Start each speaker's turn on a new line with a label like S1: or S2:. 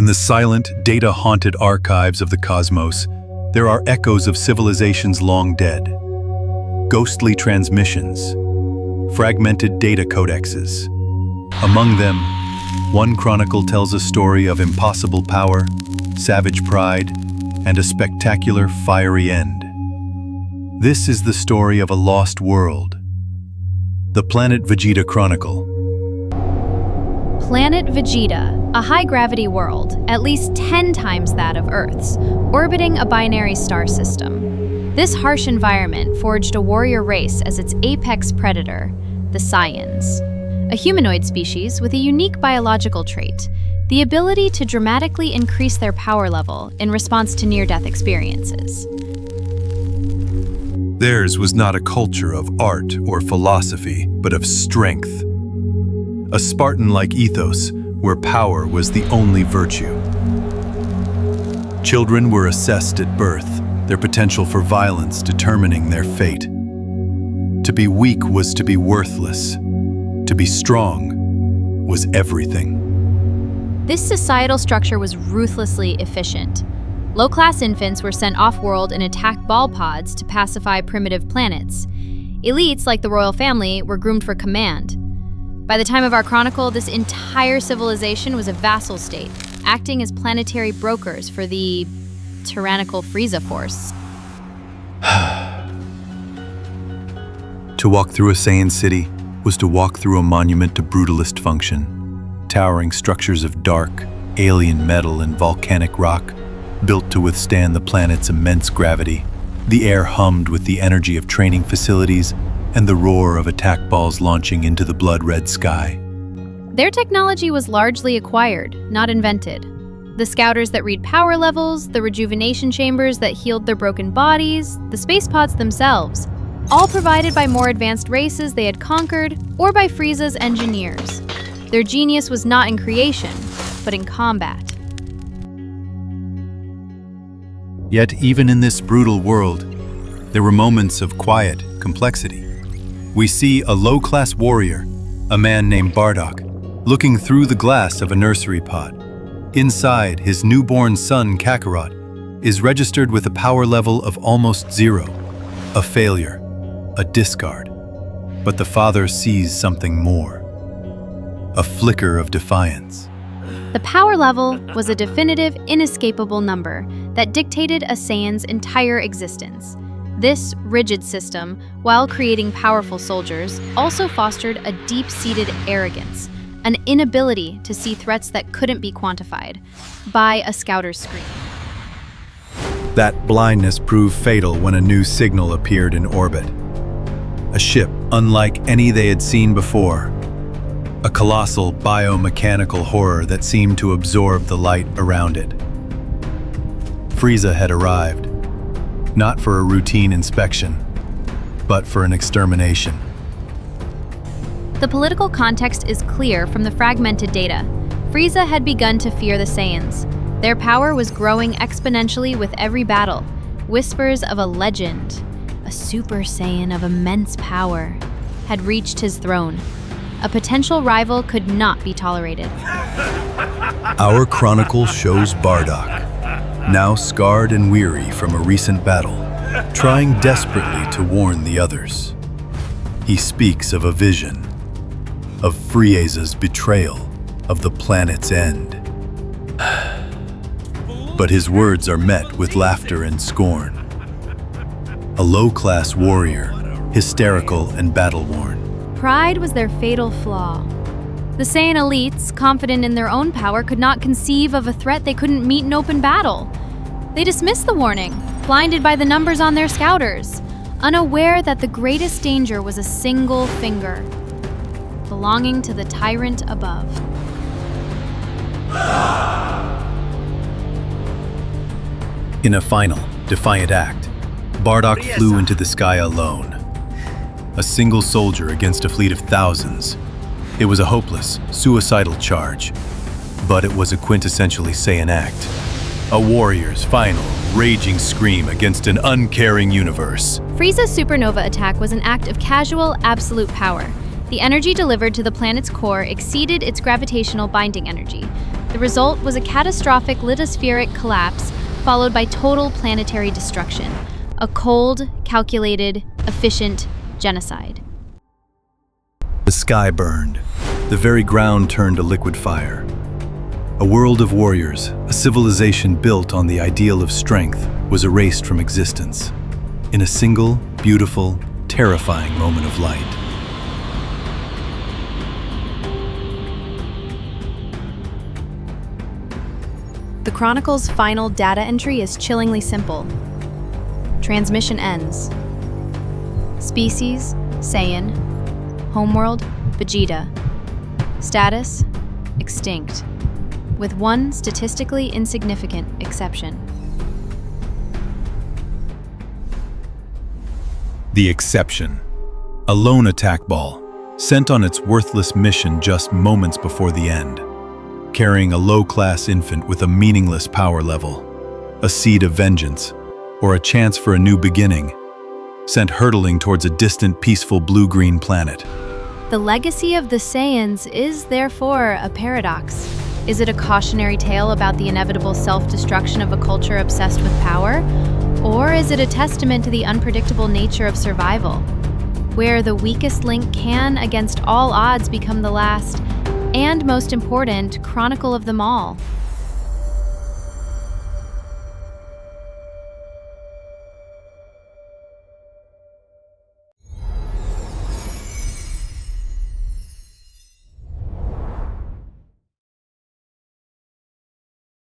S1: In the silent, data-haunted archives of the cosmos, there are echoes of civilizations long dead. Ghostly transmissions, fragmented data codexes. Among them, one chronicle tells a story of impossible power, savage pride, and a spectacular, fiery end. This is the story of a lost world. The Planet Vegeta Chronicle.
S2: Planet Vegeta, a high-gravity world, at least 10 times that of Earth's, orbiting a binary star system. This harsh environment forged a warrior race as its apex predator, the Saiyans, a humanoid species with a unique biological trait, the ability to dramatically increase their power level in response to near-death experiences.
S1: Theirs was not a culture of art or philosophy, but of strength. A Spartan-like ethos where power was the only virtue. Children were assessed at birth, their potential for violence determining their fate. To be weak was to be worthless. To be strong was everything.
S2: This societal structure was ruthlessly efficient. Low-class infants were sent off-world and attacked ball pods to pacify primitive planets. Elites, like the royal family, were groomed for command. By the time of our chronicle, this entire civilization was a vassal state, acting as planetary brokers for the tyrannical Frieza force.
S1: To walk through a Saiyan city was to walk through a monument to Brutalist function, towering structures of dark, alien metal and volcanic rock, built to withstand the planet's immense gravity. The air hummed with the energy of training facilities and the roar of attack balls launching into the blood-red sky.
S2: Their technology was largely acquired, not invented. The scouters that read power levels, the rejuvenation chambers that healed their broken bodies, the space pods themselves, all provided by more advanced races they had conquered or by Frieza's engineers. Their genius was not in creation, but in combat.
S1: Yet even in this brutal world, there were moments of quiet complexity. We see a low-class warrior, a man named Bardock, looking through the glass of a nursery pot. Inside, his newborn son, Kakarot, is registered with a power level of almost 0, a failure, a discard. But the father sees something more, a flicker of defiance.
S2: The power level was a definitive, inescapable number that dictated a Saiyan's entire existence. This rigid system, while creating powerful soldiers, also fostered a deep-seated arrogance, an inability to see threats that couldn't be quantified by a scouter's screen.
S1: That blindness proved fatal when a new signal appeared in orbit. A ship unlike any they had seen before. A colossal biomechanical horror that seemed to absorb the light around it. Frieza had arrived, not for a routine inspection, but for an extermination.
S2: The political context is clear from the fragmented data. Frieza had begun to fear the Saiyans. Their power was growing exponentially with every battle. Whispers of a legend, a Super Saiyan of immense power, had reached his throne. A potential rival could not be tolerated.
S1: Our chronicle shows Bardock, now scarred and weary from a recent battle, trying desperately to warn the others. He speaks of a vision, of Frieza's betrayal, of the planet's end. But his words are met with laughter and scorn. A low-class warrior, hysterical and battle-worn.
S2: Pride was their fatal flaw. The Saiyan elites, confident in their own power, could not conceive of a threat they couldn't meet in open battle. They dismissed the warning, blinded by the numbers on their scouters, unaware that the greatest danger was a single finger, belonging to the tyrant above.
S1: In a final, defiant act, Bardock flew into the sky alone. A single soldier against a fleet of thousands. It was a hopeless, suicidal charge, but it was a quintessentially Saiyan act. A warrior's final, raging scream against an uncaring universe.
S2: Frieza's supernova attack was an act of casual, absolute power. The energy delivered to the planet's core exceeded its gravitational binding energy. The result was a catastrophic lithospheric collapse followed by total planetary destruction. A cold, calculated, efficient genocide.
S1: The sky burned. The very ground turned to liquid fire. A world of warriors, a civilization built on the ideal of strength, was erased from existence in a single, beautiful, terrifying moment of light.
S2: The Chronicle's final data entry is chillingly simple. Transmission ends. Species, Saiyan. Homeworld, Vegeta. Status, extinct. With one statistically insignificant exception.
S1: The exception. A lone attack ball, sent on its worthless mission just moments before the end, carrying a low-class infant with a meaningless power level, a seed of vengeance, or a chance for a new beginning, sent hurtling towards a distant, peaceful blue-green planet.
S2: The legacy of the Saiyans is therefore a paradox. Is it a cautionary tale about the inevitable self-destruction of a culture obsessed with power? Or is it a testament to the unpredictable nature of survival, where the weakest link can, against all odds, become the last, and most important, chronicle of them all?